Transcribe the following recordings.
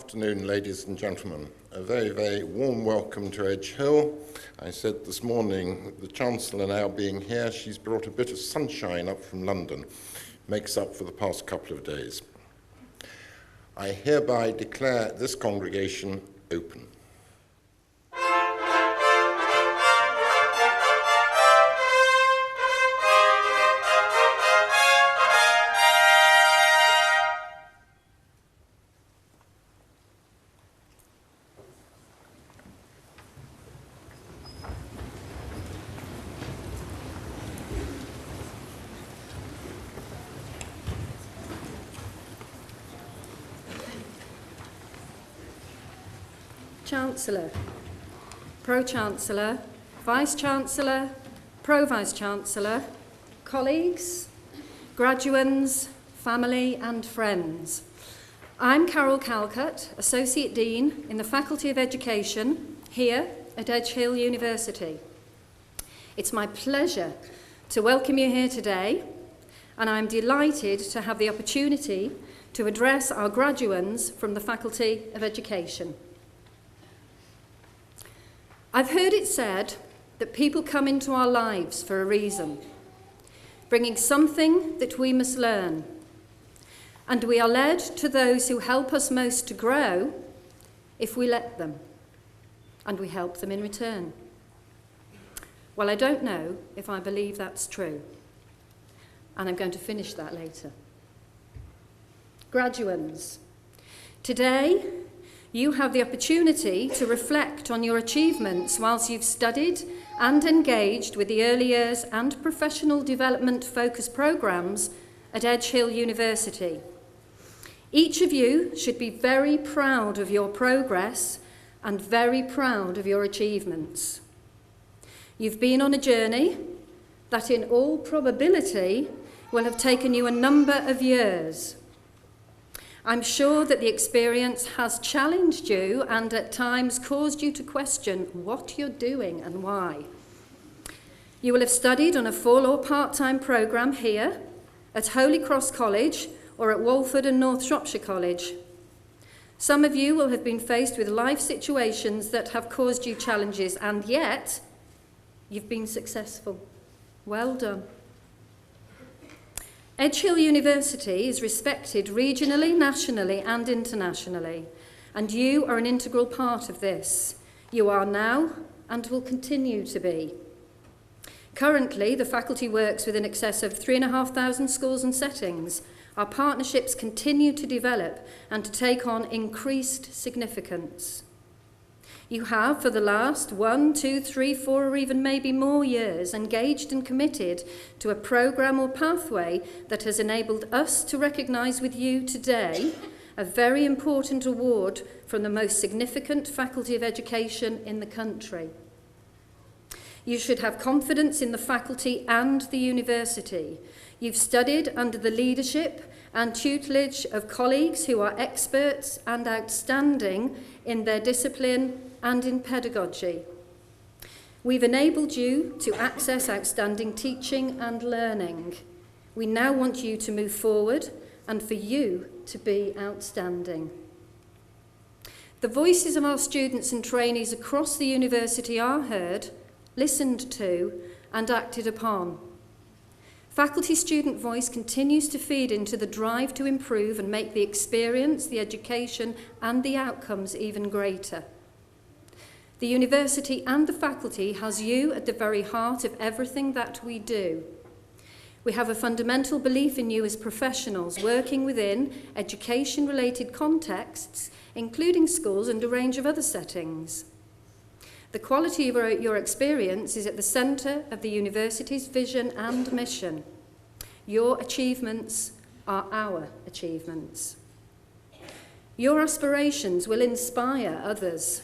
afternoon, ladies and gentlemen. A very, very warm welcome to Edge Hill. I said this morning, the Chancellor now being here, she's brought a bit of sunshine up from London, makes up for the past couple of days. I hereby declare this congregation open. Chancellor, Pro-Chancellor, Vice-Chancellor, Pro-Vice-Chancellor, colleagues, graduands, family and friends. I'm Carol Calcutt, Associate Dean in the Faculty of Education here at Edge Hill University. It's my pleasure to welcome you here today, and I'm delighted to have the opportunity to address our graduands from the Faculty of Education. I've heard it said that people come into our lives for a reason, bringing something that we must learn, and we are led to those who help us most to grow if we let them, and we help them in return. Well, I don't know if I believe that's true, and I'm going to finish that later. Graduands, today, you have the opportunity to reflect on your achievements whilst you've studied and engaged with the early years and professional development focus programmes at Edge Hill University. Each of you should be very proud of your progress and very proud of your achievements. You've been on a journey that in all probability will have taken you a number of years. I'm sure that the experience has challenged you and at times caused you to question what you're doing and why. You will have studied on a full or part-time programme here, at Holy Cross College or at Walford and North Shropshire College. Some of you will have been faced with life situations that have caused you challenges, and yet you've been successful. Well done. Edge Hill University is respected regionally, nationally and internationally, and you are an integral part of this. You are now and will continue to be. Currently, the faculty works with in excess of 3,500 schools and settings. Our partnerships continue to develop and to take on increased significance. You have, for the last 1, 2, 3, 4, or even maybe more years, engaged and committed to a programme or pathway that has enabled us to recognise with you today a very important award from the most significant faculty of education in the country. You should have confidence in the faculty and the university. You've studied under the leadership and tutelage of colleagues who are experts and outstanding in their discipline and in pedagogy. We've enabled you to access outstanding teaching and learning. We now want you to move forward and for you to be outstanding. The voices of our students and trainees across the university are heard, listened to, and acted upon. Faculty student voice continues to feed into the drive to improve and make the experience, the education, and the outcomes even greater. The university and the faculty has you at the very heart of everything that we do. We have a fundamental belief in you as professionals working within education-related contexts, including schools and a range of other settings. The quality of your experience is at the centre of the university's vision and mission. Your achievements are our achievements. Your aspirations will inspire others.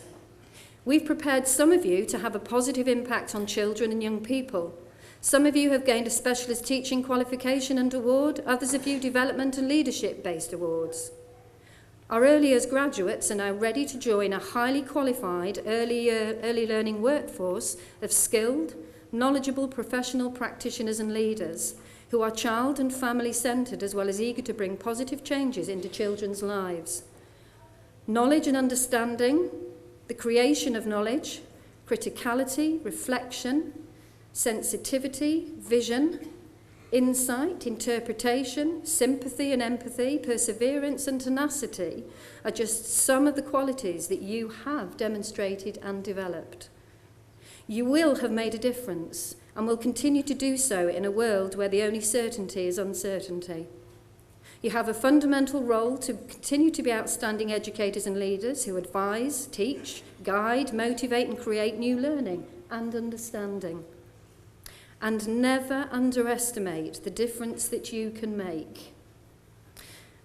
We've prepared some of you to have a positive impact on children and young people. Some of you have gained a specialist teaching qualification and award, others of you development and leadership-based awards. Our early years graduates are now ready to join a highly qualified early learning workforce of skilled, knowledgeable professional practitioners and leaders who are child and family centred as well as eager to bring positive changes into children's lives. Knowledge and understanding, the creation of knowledge, criticality, reflection, sensitivity, vision, insight, interpretation, sympathy and empathy, perseverance and tenacity are just some of the qualities that you have demonstrated and developed. You will have made a difference and will continue to do so in a world where the only certainty is uncertainty. You have a fundamental role to continue to be outstanding educators and leaders who advise, teach, guide, motivate and create new learning and understanding. And never underestimate the difference that you can make.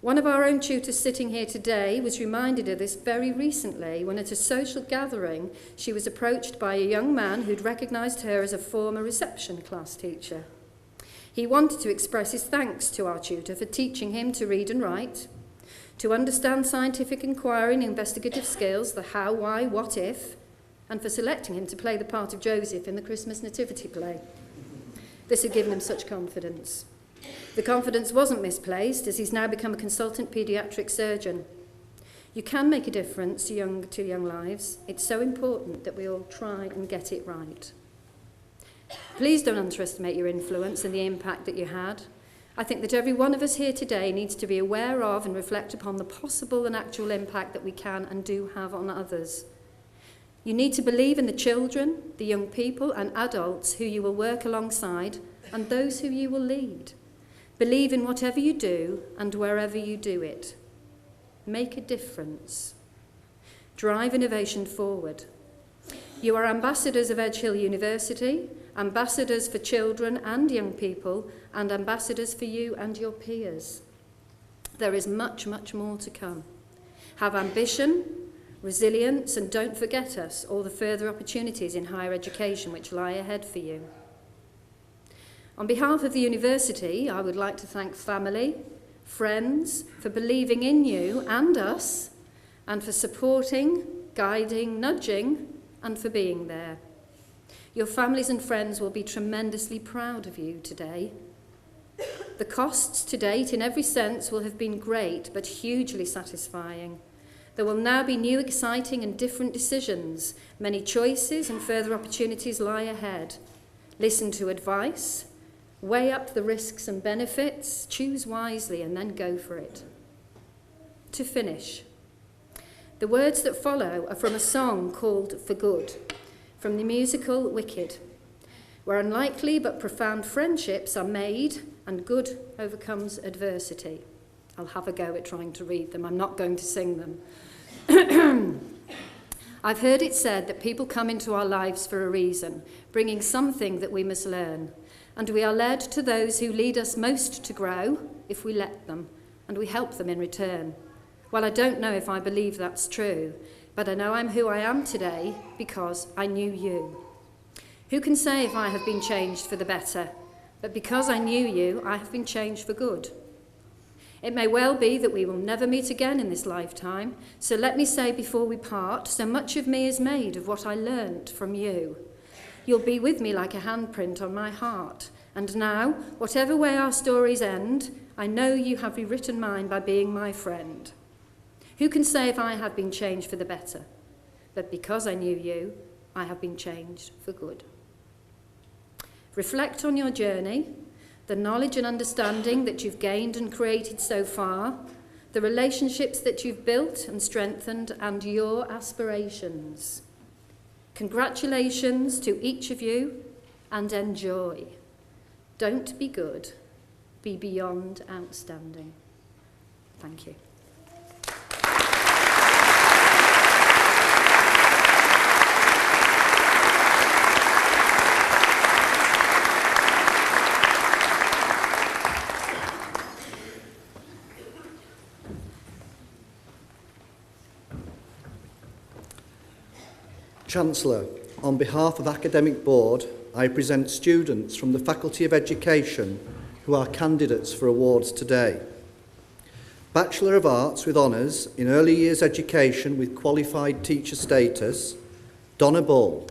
One of our own tutors sitting here today was reminded of this very recently when at a social gathering she was approached by a young man who'd recognised her as a former reception class teacher. He wanted to express his thanks to our tutor for teaching him to read and write, to understand scientific inquiry and investigative skills, the how, why, what, if, and for selecting him to play the part of Joseph in the Christmas Nativity play. This had given him such confidence. The confidence wasn't misplaced, as he's now become a consultant paediatric surgeon. You can make a difference to young lives. It's so important that we all try and get it right. Please don't underestimate your influence and the impact that you had. I think that every one of us here today needs to be aware of and reflect upon the possible and actual impact that we can and do have on others. You need to believe in the children, the young people and adults who you will work alongside and those who you will lead. Believe in whatever you do and wherever you do it. Make a difference. Drive innovation forward. You are ambassadors of Edge Hill University, ambassadors for children and young people, and ambassadors for you and your peers. There is much, much more to come. Have ambition, resilience, and don't forget us, all the further opportunities in higher education which lie ahead for you. On behalf of the university, I would like to thank family, friends, for believing in you and us, and for supporting, guiding, nudging, and for being there. Your families and friends will be tremendously proud of you today. The costs to date, in every sense, will have been great, but hugely satisfying. There will now be new, exciting and different decisions. Many choices and further opportunities lie ahead. Listen to advice, weigh up the risks and benefits, choose wisely and then go for it. To finish, the words that follow are from a song called For Good, from the musical Wicked, where unlikely but profound friendships are made and good overcomes adversity. I'll have a go at trying to read them. I'm not going to sing them. I've heard it said that people come into our lives for a reason, bringing something that we must learn. And we are led to those who lead us most to grow, if we let them, and we help them in return. Well, I don't know if I believe that's true, but I know I'm who I am today because I knew you. Who can say if I have been changed for the better? But because I knew you, I have been changed for good. It may well be that we will never meet again in this lifetime, so let me say before we part, so much of me is made of what I learnt from you. You'll be with me like a handprint on my heart, and now, whatever way our stories end, I know you have rewritten mine by being my friend. Who can say if I have been changed for the better? But because I knew you, I have been changed for good. Reflect on your journey, the knowledge and understanding that you've gained and created so far, the relationships that you've built and strengthened, and your aspirations. Congratulations to each of you, and enjoy. Don't be good, be beyond outstanding. Thank you. Chancellor, on behalf of Academic Board, I present students from the Faculty of Education who are candidates for awards today. Bachelor of Arts with Honours in Early Years Education with Qualified Teacher Status, Donna Ball.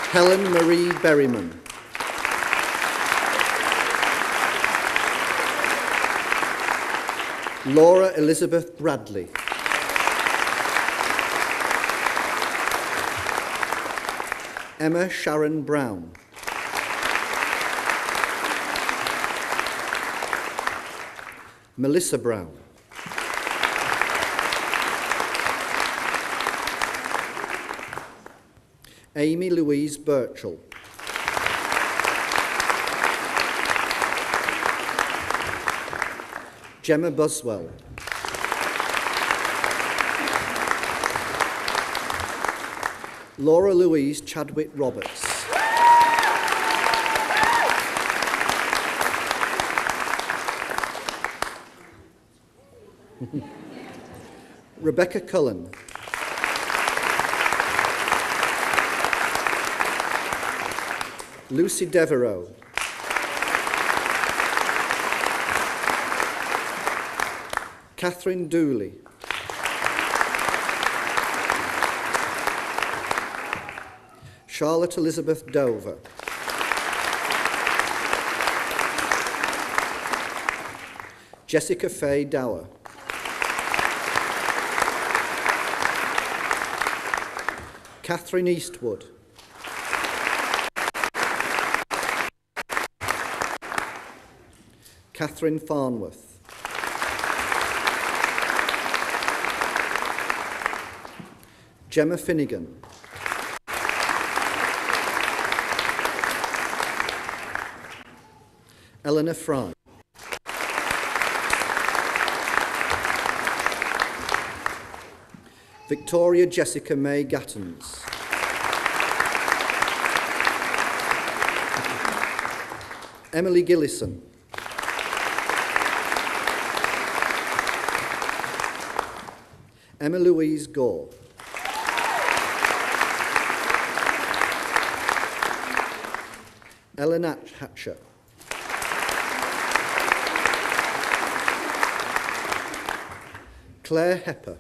Helen Marie Berryman. Laura Elizabeth Bradley. Emma Sharon Brown. Melissa Brown. Amy Louise Birchall. Gemma Buswell. Laura Louise Chadwick Roberts. Rebecca Cullen. Lucy Devereaux. Catherine Dooley. Charlotte Elizabeth Dover. Jessica Faye Dower. Catherine Eastwood. Catherine Farnworth. Gemma Finnegan. Eleanor Fry. Victoria Jessica May Gattons. Emily Gillison. Emma Louise Gore. Ellen Hatcher. Claire Hepper.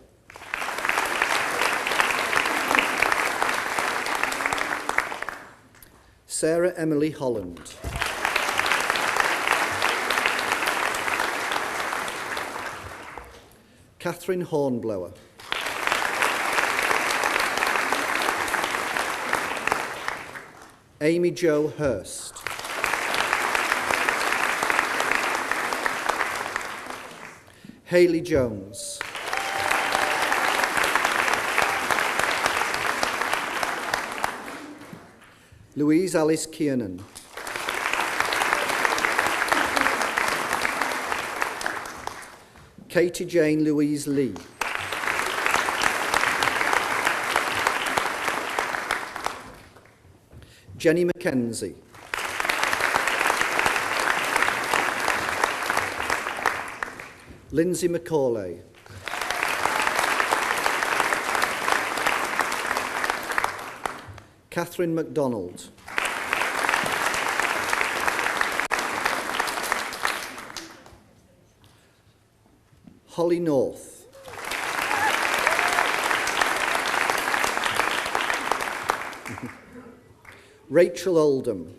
Sarah Emily Holland. Catherine Hornblower. Amy Jo Hurst. Hayley Jones. Louise Alice Kiernan. Katie Jane Louise Lee. Jenny Mackenzie. Lindsay McCauley. Catherine MacDonald. Holly North. Rachel Oldham.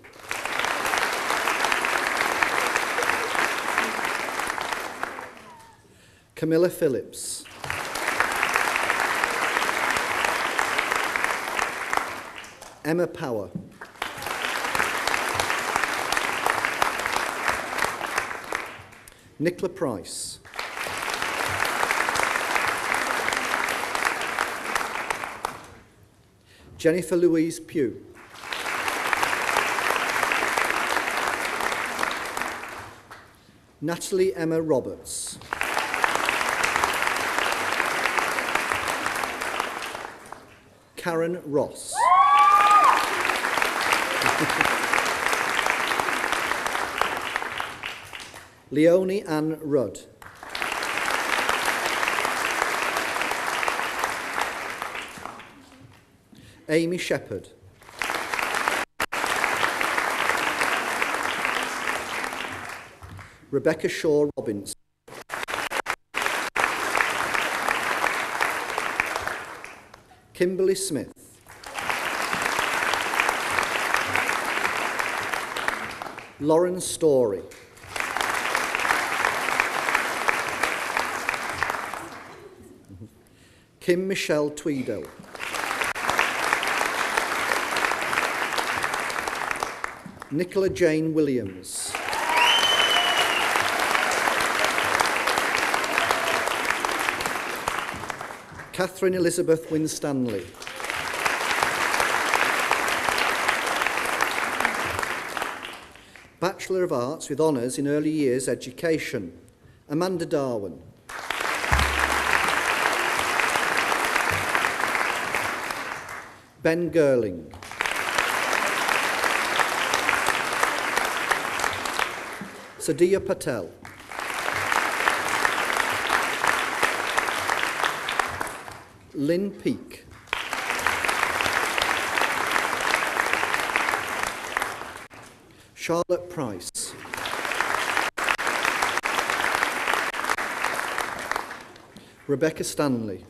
Camilla Phillips. Emma Power. Nicola Price. Jennifer Louise Pugh. Natalie Emma Roberts. Karen Ross. Leonie Ann Rudd. Amy Shepherd. Rebecca Shaw Robinson. Kimberly Smith. Lauren Story. Kim Michelle Tweedale. Nicola Jane Williams. Catherine Elizabeth Winstanley. Bachelor of Arts with Honours in Early Years Education, Amanda Darwin. Ben Girling. Sadiya Patel. Lynn Peake. Charlotte Price. Rebecca Stanley.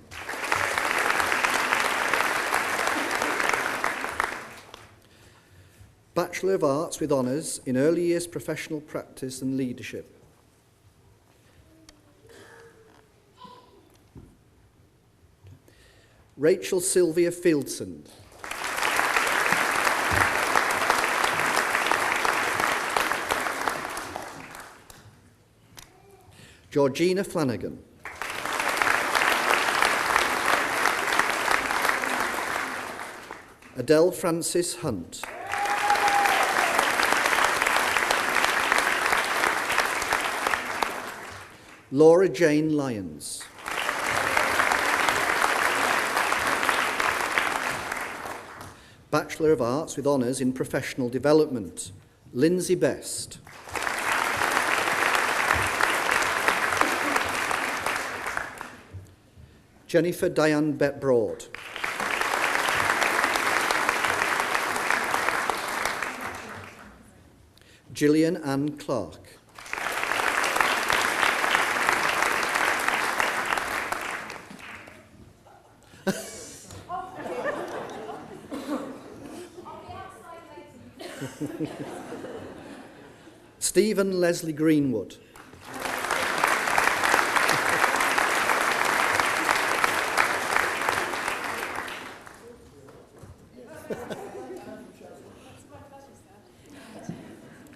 Bachelor of Arts with Honours in Early Years Professional Practice and Leadership. Rachel Sylvia Fieldsand. Georgina Flanagan. Adele Francis Hunt. Laura Jane Lyons. Bachelor of Arts with Honours in Professional Development, Lindsay Best. Jennifer Diane Broad. Gillian Ann Clark. Stephen Leslie Greenwood.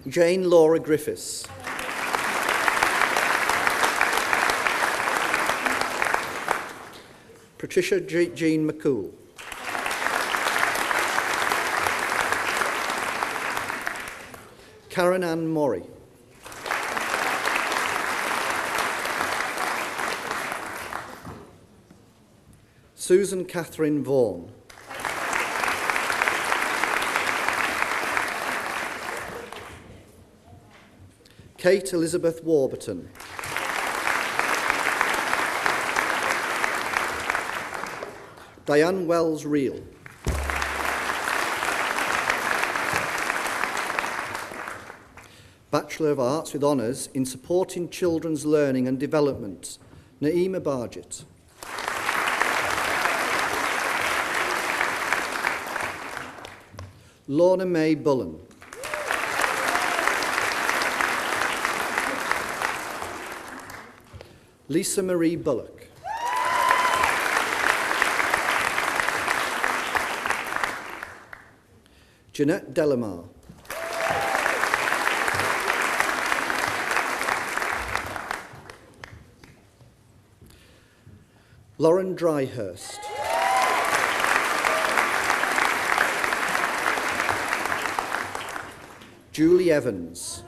Jane Laura Griffiths. Patricia Jean McCool. Karen Ann Morey. Susan Catherine Vaughan. Kate Elizabeth Warburton. Diane Wells Reel. Bachelor of Arts with Honours in Supporting Children's Learning and Development, Naima Barjett. Lorna May Bullen. Lisa Marie Bullock. Jeanette Delamar. Lauren Dryhurst. Julie Evans.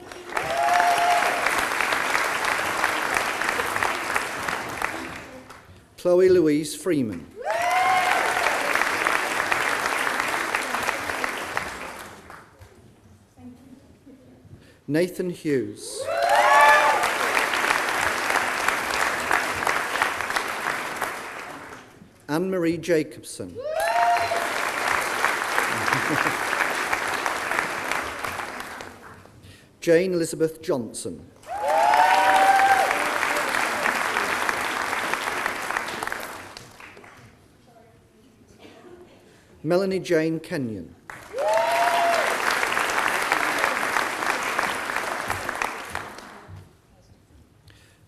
Chloe Louise Freeman. Nathan Hughes. Anne-Marie Jacobson. Jane Elizabeth Johnson. Melanie Jane Kenyon.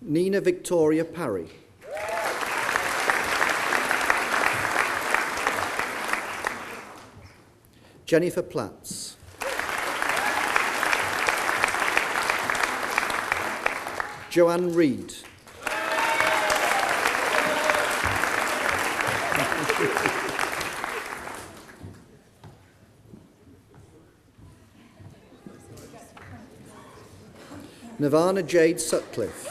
Nina Victoria Parry. Jennifer Platts. Joanne Reid. Nirvana Jade Sutcliffe.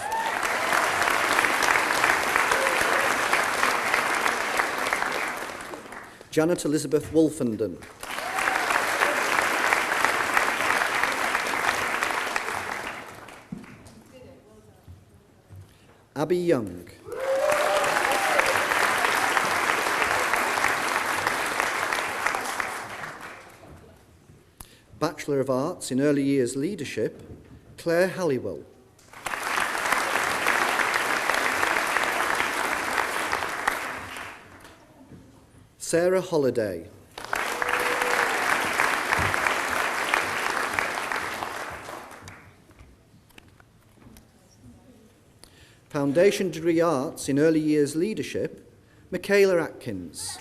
Janet Elizabeth Wolfenden. Abby Young. Bachelor of Arts in Early Years Leadership, Claire Halliwell. Sarah Holliday. Foundation Degree Arts in Early Years Leadership, Michaela Atkins.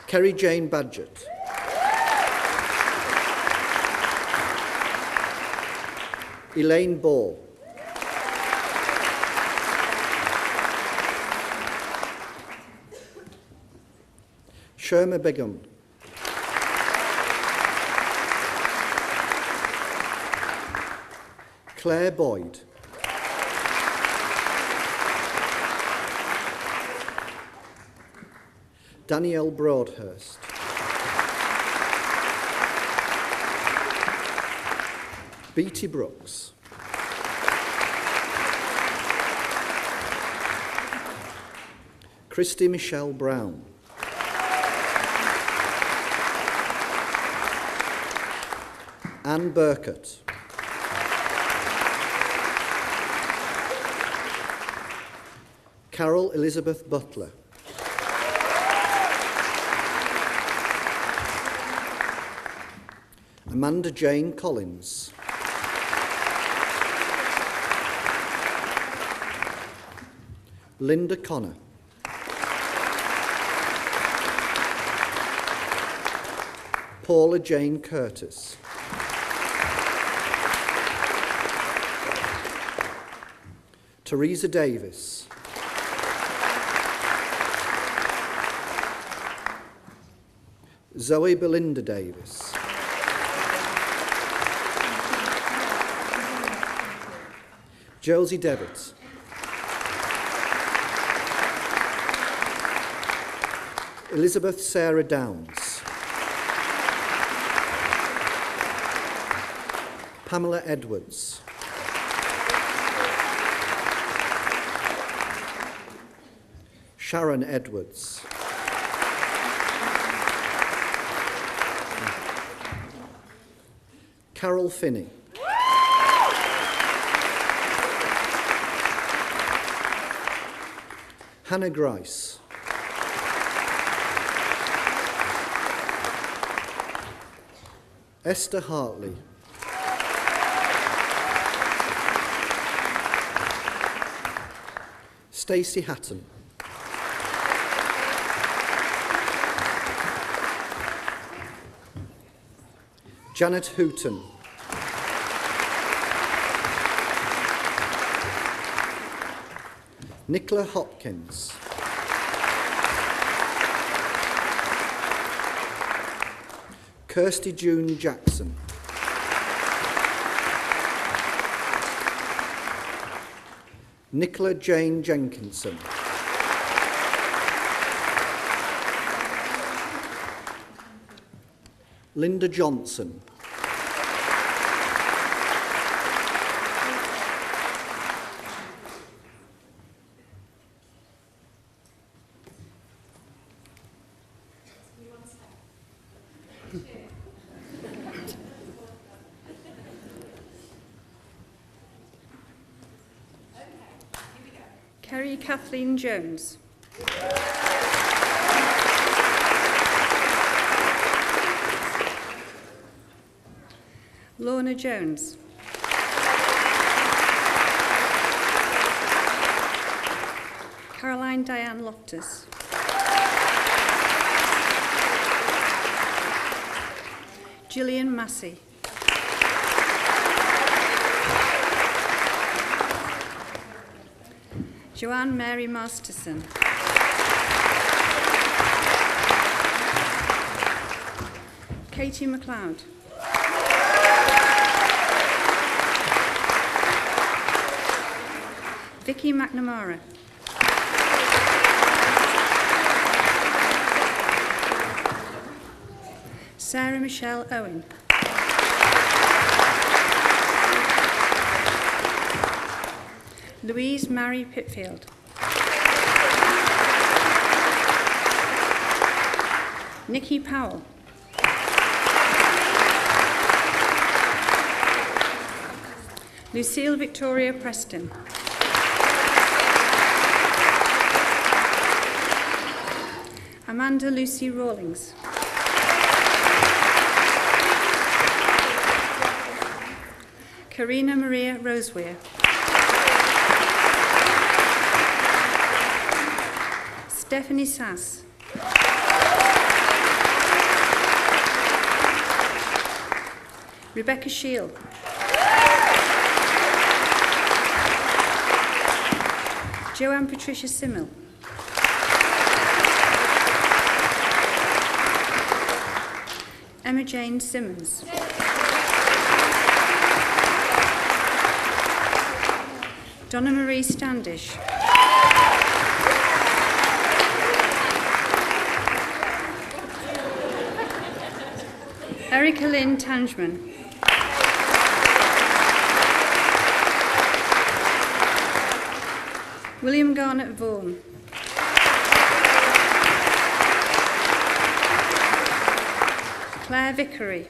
Kerry Jane Badgett. Elaine Ball. Sherma Begum. Claire Boyd. Danielle Broadhurst. Beattie Brooks. Christy Michelle Brown. Anne Burkett. Carol Elizabeth Butler. Amanda Jane Collins. Linda Connor. Paula Jane Curtis. Teresa Davis. Zoe Belinda Davis. Josie Devitt. Elizabeth Sarah Downs. Pamela Edwards. Sharon Edwards. Carol Finney. Hannah Grice. Esther Hartley. Stacey Hatton. Janet Hooton. Nicola Hopkins. Kirsty June Jackson. Nicola Jane Jenkinson. Linda Johnson. Kerry Kathleen Jones. Lorna Jones. Caroline Diane Loftus. Gillian Massey. Joanne Mary Masterson. Katie MacLeod. Vicky McNamara. Sarah Michelle Owen. Louise Mary Pitfield. Nikki Powell. Lucille Victoria Preston. Amanda Lucy Rawlings. Karina Maria Roseweir. Stephanie Sass. Rebecca Shield. Joanne Patricia Simmel. Emma Jane Simmons. Donna Marie Standish. Erica Lynn Tangeman. William Garnett Vaughan. Claire Vickery.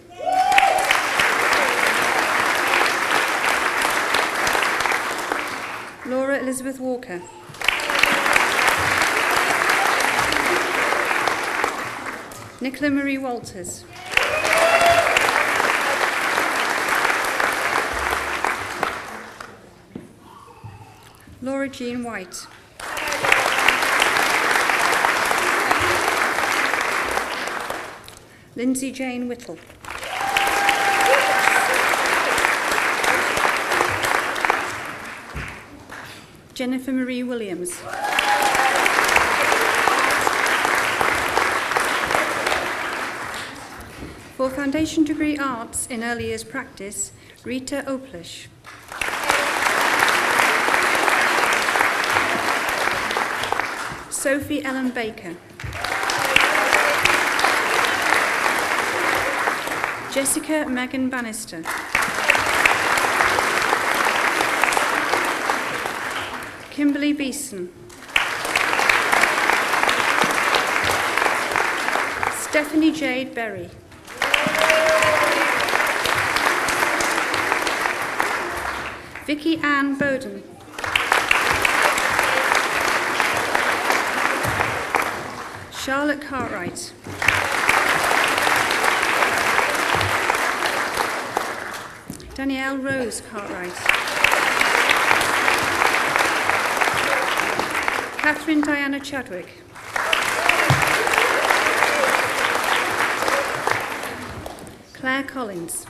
Laura Elizabeth Walker. Nicola Marie Walters. Laura Jean White. Lindsay Jane Whittle. Jennifer Marie Williams. For Foundation Degree Arts in Early Years Practice, Rita Oplish. Sophie Ellen Baker. Jessica Megan Bannister. Kimberly Beeson. Stephanie Jade Berry. Vicky Ann Bowden. Charlotte Cartwright. Danielle Rose Cartwright. Catherine Diana Chadwick. Claire Collins.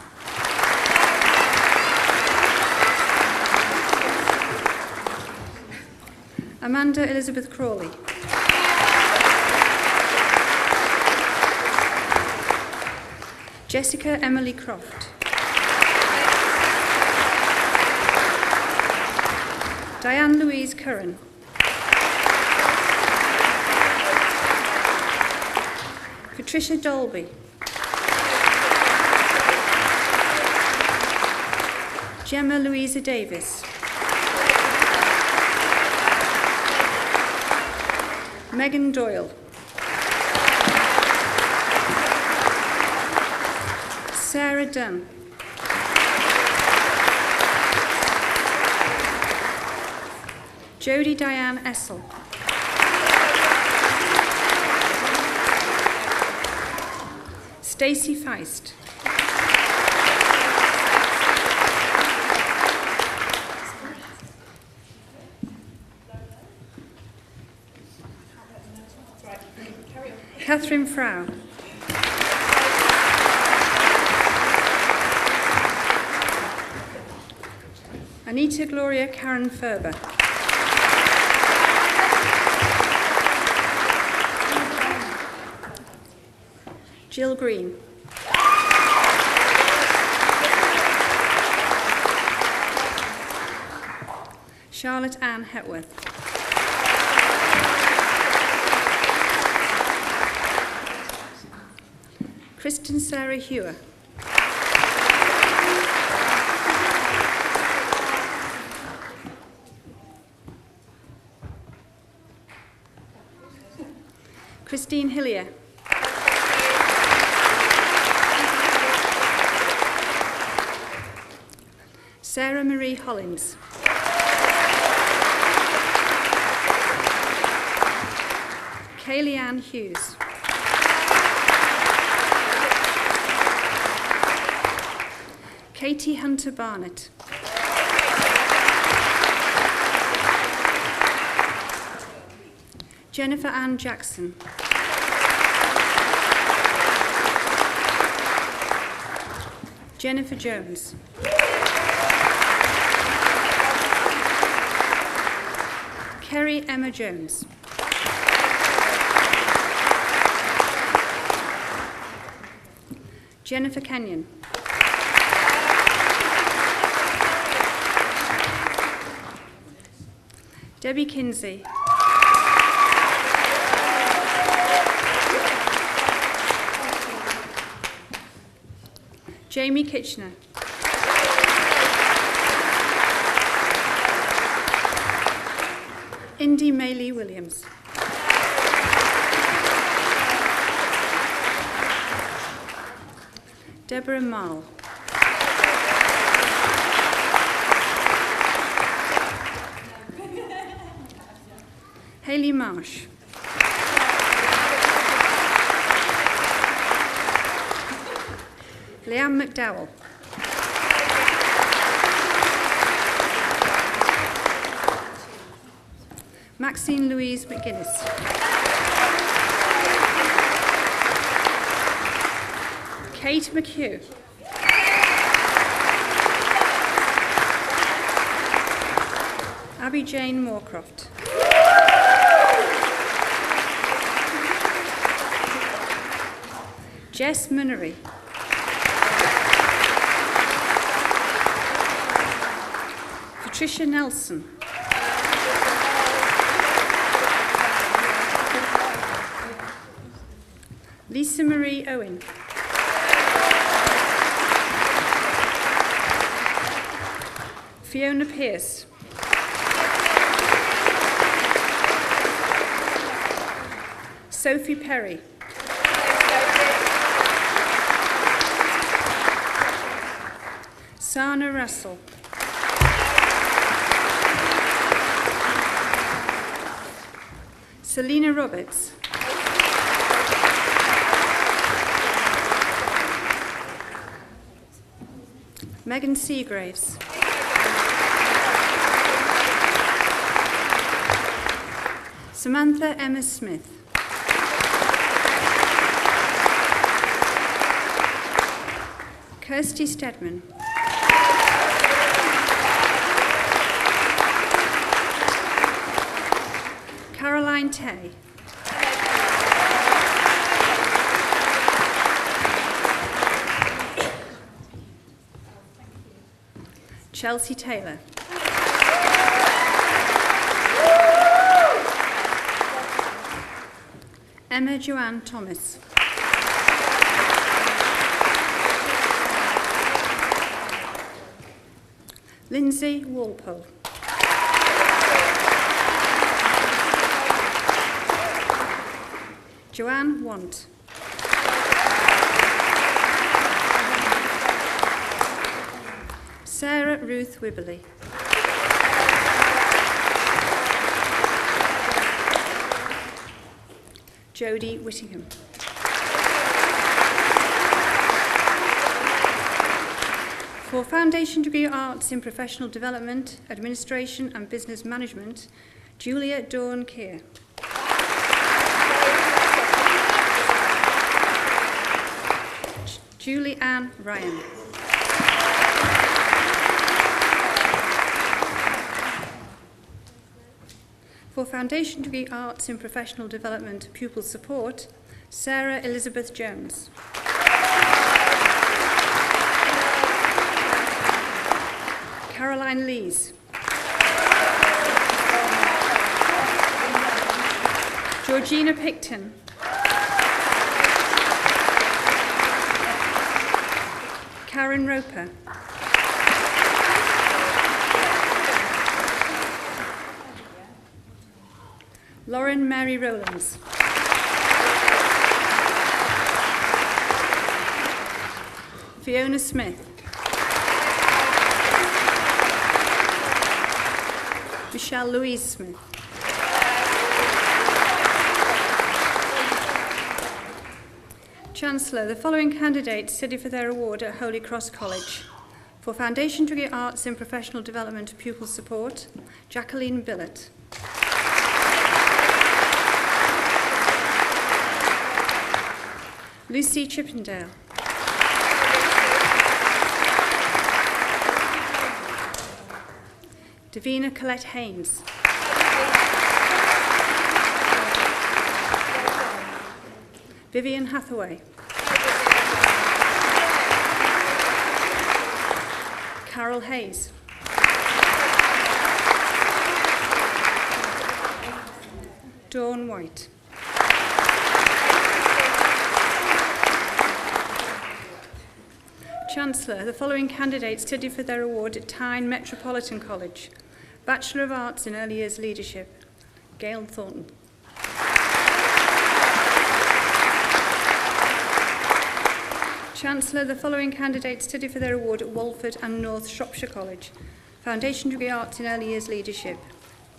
Amanda Elizabeth Crawley. Jessica Emily Croft. Diane Louise Curran. Patricia Dolby. Gemma Louisa Davis. Megan Doyle. Sarah Dunn. Jodie Diane Essel. Stacey Feist. Catherine Frau. Anita Gloria Karen Ferber. Jill Green. Charlotte Ann Hetworth. Kristen Sarah Hewer. Christine Hillier. Sarah Marie Hollins. Kaylee Ann Hughes. Katie Hunter Barnett. Jennifer Ann Jackson. Jennifer Jones. Kerry Emma Jones. Jennifer Kenyon. Debbie Kinsey. Jamie Kitchener. Indy Maylee Williams. Deborah Marl. Hayley Marsh. Leanne McDowell. Maxine Louise McGuinness. Kate McHugh. Abby Jane Moorcroft. Jess Munnery. Patricia Nelson. Lisa Marie Owen. Fiona Pearce. Sophie Perry. Sana Russell. Selena Roberts. Megan Seagraves. Samantha Emma Smith. Kirsty Stedman. Caroline Tay. Chelsea Taylor. Emma Joanne Thomas. Lindsay Walpole. Joanne Want. Sarah Ruth Wibberley. Jodie Whittingham. For Foundation Degree Arts in Professional Development, Administration and Business Management, Julia Dawn Keir. Julie Ann Ryan. For Foundation Degree Arts in Professional Development Pupil Support, Sarah Elizabeth Jones. Caroline Lees. Georgina Picton. Karen Roper. Lauren Mary Rowlands. Fiona Smith. Michelle Louise Smith. Chancellor, the following candidates study for their award at Holy Cross College. For Foundation Degree Arts in Professional Development Pupil Support, Jacqueline Billett. Lucy Chippendale. Davina Colette Haynes. Vivian Hathaway. Carol Hayes. Dawn White. Chancellor, the following candidates study for their award at Tyne Metropolitan College. Bachelor of Arts in Early Years Leadership, Gail Thornton. Chancellor, the following candidates study for their award at Walford and North Shropshire College. Foundation Degree Arts in Early Years Leadership,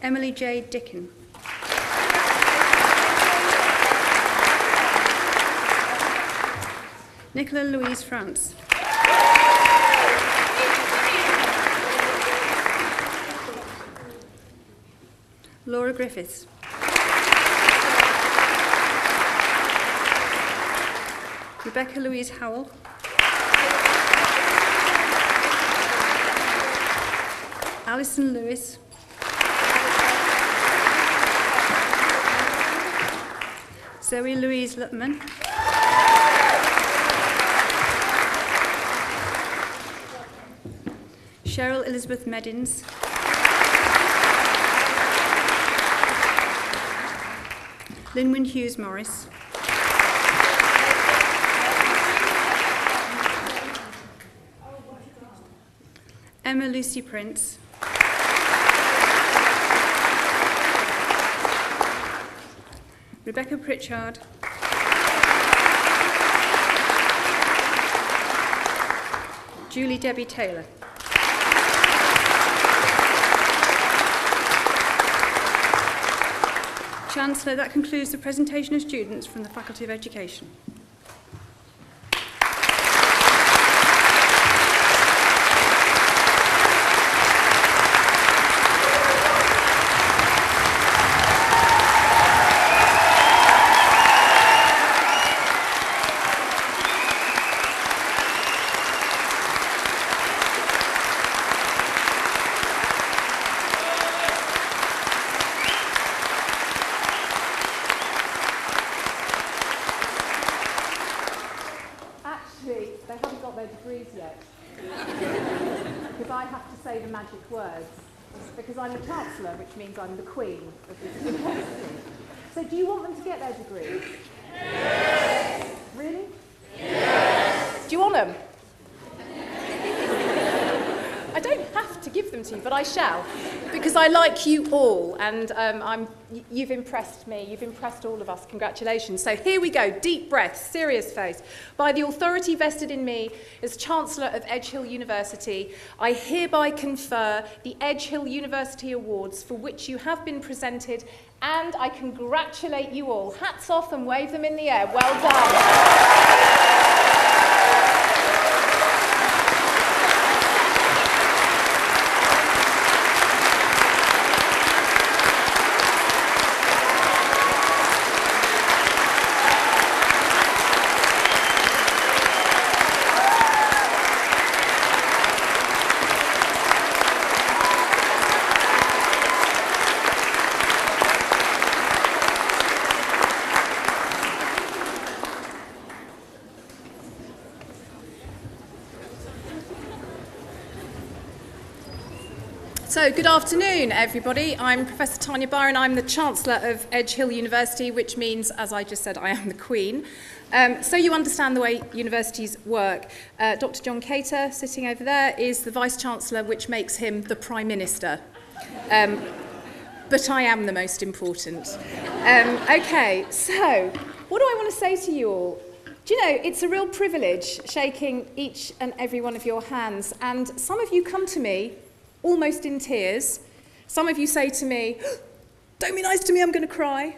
Emily J. Dickin. Nicola Louise France. Laura Griffiths. Rebecca Louise Howell. Alison Lewis. Zoe Louise Lutman. Cheryl Elizabeth Meddins. Linwyn Hughes Morris. Emma Lucy Prince. Rebecca Pritchard. Julie Debbie Taylor. Chancellor, that concludes the presentation of students from the Faculty of Education. They haven't got their degrees yet. Because I have to say the magic words. Because I'm the Chancellor, which means I'm the Queen of this university. So do you want them to get their degrees? Yes! Really? Yes! Do you want them? I don't have to give them to you, but I shall. Because I like you all, and you've impressed me, you've impressed all of us. Congratulations. So here we go, deep breath, serious face. By the authority vested in me as Chancellor of Edge Hill University, I hereby confer the Edge Hill University Awards for which you have been presented, and I congratulate you all. Hats off and wave them in the air. Well done. So, good afternoon, everybody. I'm Professor Tanya Byron. I'm the Chancellor of Edge Hill University, which means, as I just said, I am the Queen. So you understand the way universities work. Dr. John Cater, sitting over there, is the Vice-Chancellor, which makes him the Prime Minister. But I am the most important. Okay, so what do I want to say to you all? Do you know, it's a real privilege shaking each and every one of your hands. And some of you come to me almost in tears. Some of you say to me, don't be nice to me, I'm going to cry.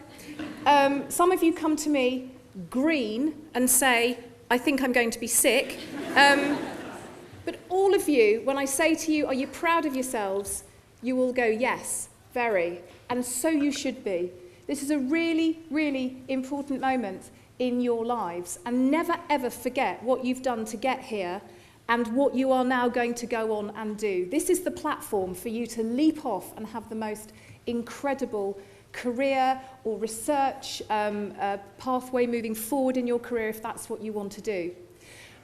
Some of you come to me green and say, I think I'm going to be sick. But all of you, when I say to you, are you proud of yourselves? You will go, yes, very. And so you should be. This is a really, really important moment in your lives. And never, ever forget what you've done to get here and what you are now going to go on and do. This is the platform for you to leap off and have the most incredible career or research pathway moving forward in your career if that's what you want to do.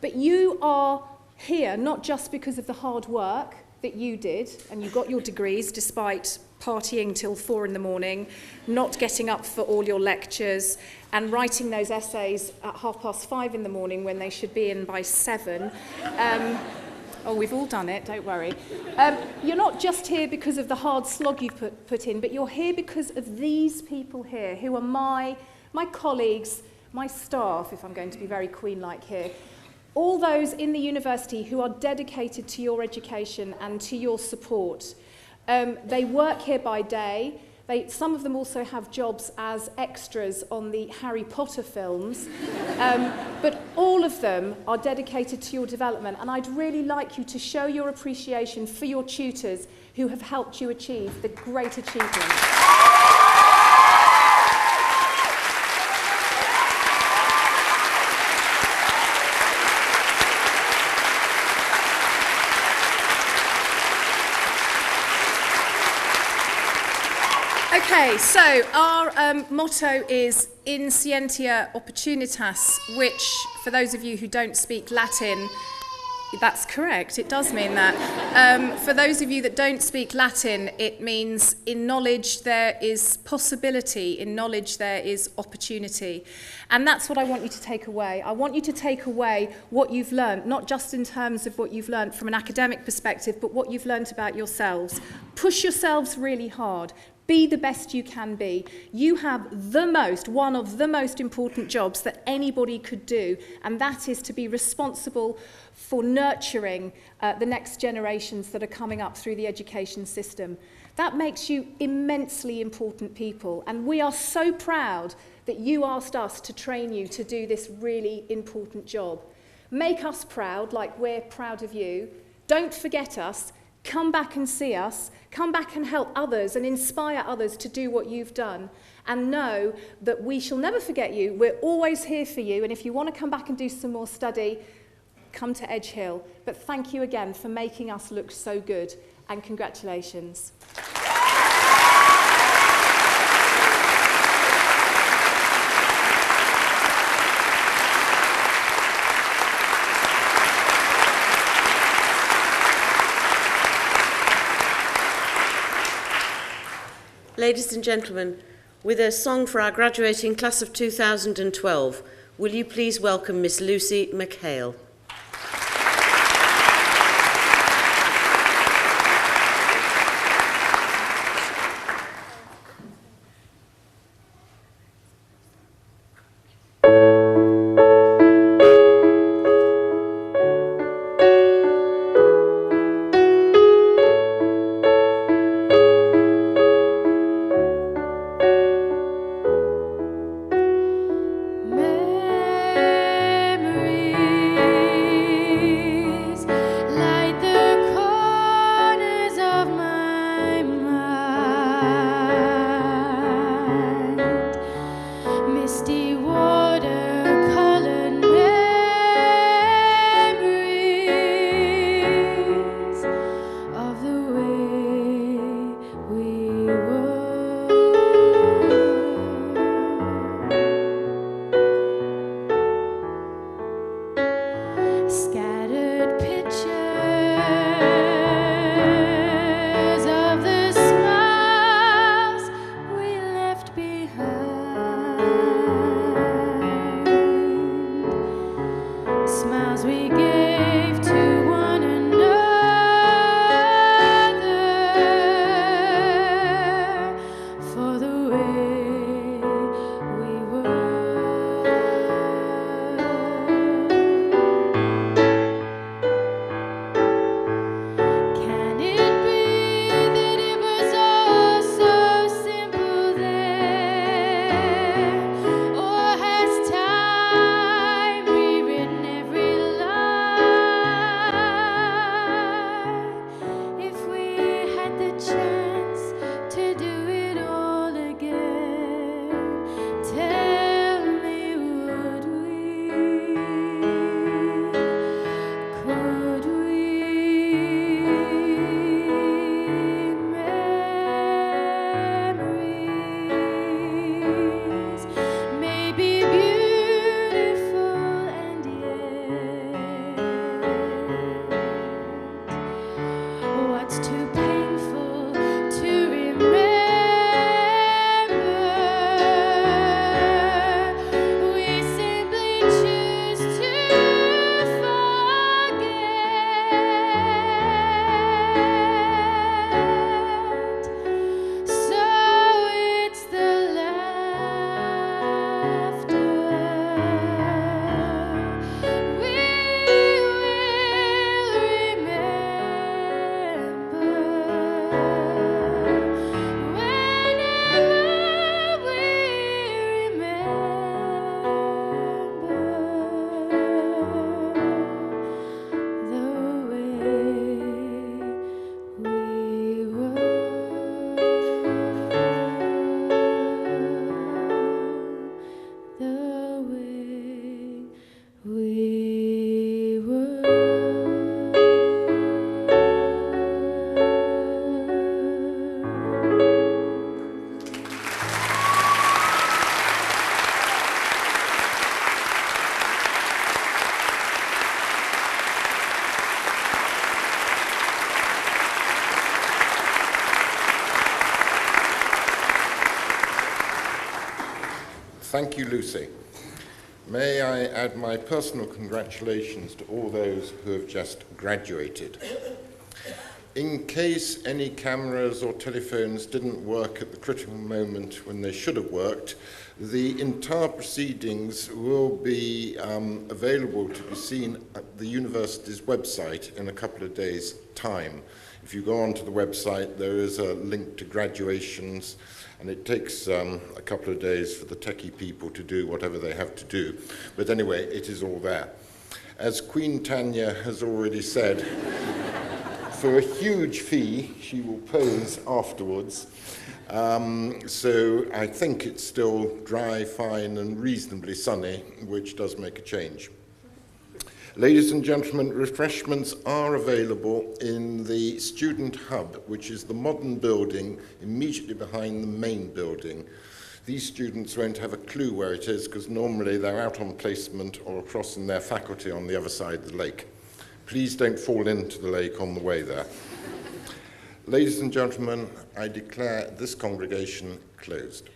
But you are here not just because of the hard work that you did and you got your degrees despite partying till 4 a.m, not getting up for all your lectures and writing those essays at 5:30 a.m. when they should be in by 7. Oh, we've all done it, don't worry. You're not just here because of the hard slog you've put in, but you're here because of these people here who are my colleagues, my staff, if I'm going to be very queen-like here, all those in the university who are dedicated to your education and to your support. They work here by day. Some of them also have jobs as extras on the Harry Potter films. But all of them are dedicated to your development. And I'd really like you to show your appreciation for your tutors who have helped you achieve the great achievements. Okay, so our motto is In Scientia Opportunitas, which, for those of you who don't speak Latin, that's correct, it does mean that. For those of you that don't speak Latin, it means in knowledge there is possibility, in knowledge there is opportunity. And that's what I want you to take away. I want you to take away what you've learned, not just in terms of what you've learned from an academic perspective, but what you've learned about yourselves. Push yourselves really hard. Be the best you can be. You have one of the most important jobs that anybody could do, and that is to be responsible for nurturing the next generations that are coming up through the education system. That makes you immensely important people, and we are so proud that you asked us to train you to do this really important job. Make us proud, like we're proud of you. Don't forget us. Come back and see us. Come back and help others and inspire others to do what you've done. And know that we shall never forget you. We're always here for you. And if you want to come back and do some more study, come to Edge Hill. But thank you again for making us look so good. And congratulations. Ladies and gentlemen, with a song for our graduating class of 2012, will you please welcome Miss Lucy McHale. Memories Thank you, Lucy. May I add my personal congratulations to all those who have just graduated. In case any cameras or telephones didn't work at the critical moment when they should have worked, the entire proceedings will be available to be seen at the university's website in a couple of days' time. If you go onto the website, there is a link to graduations, and it takes a couple of days for the techie people to do whatever they have to do. But anyway, it is all there. As Queen Tanya has already said, for a huge fee, she will pose afterwards. So I think it's still dry, fine, and reasonably sunny, which does make a change. Ladies and gentlemen, refreshments are available in the Student Hub, which is the modern building immediately behind the main building. These students won't have a clue where it is because normally they're out on placement or across in their faculty on the other side of the lake. Please don't fall into the lake on the way there. Ladies and gentlemen, I declare this congregation closed.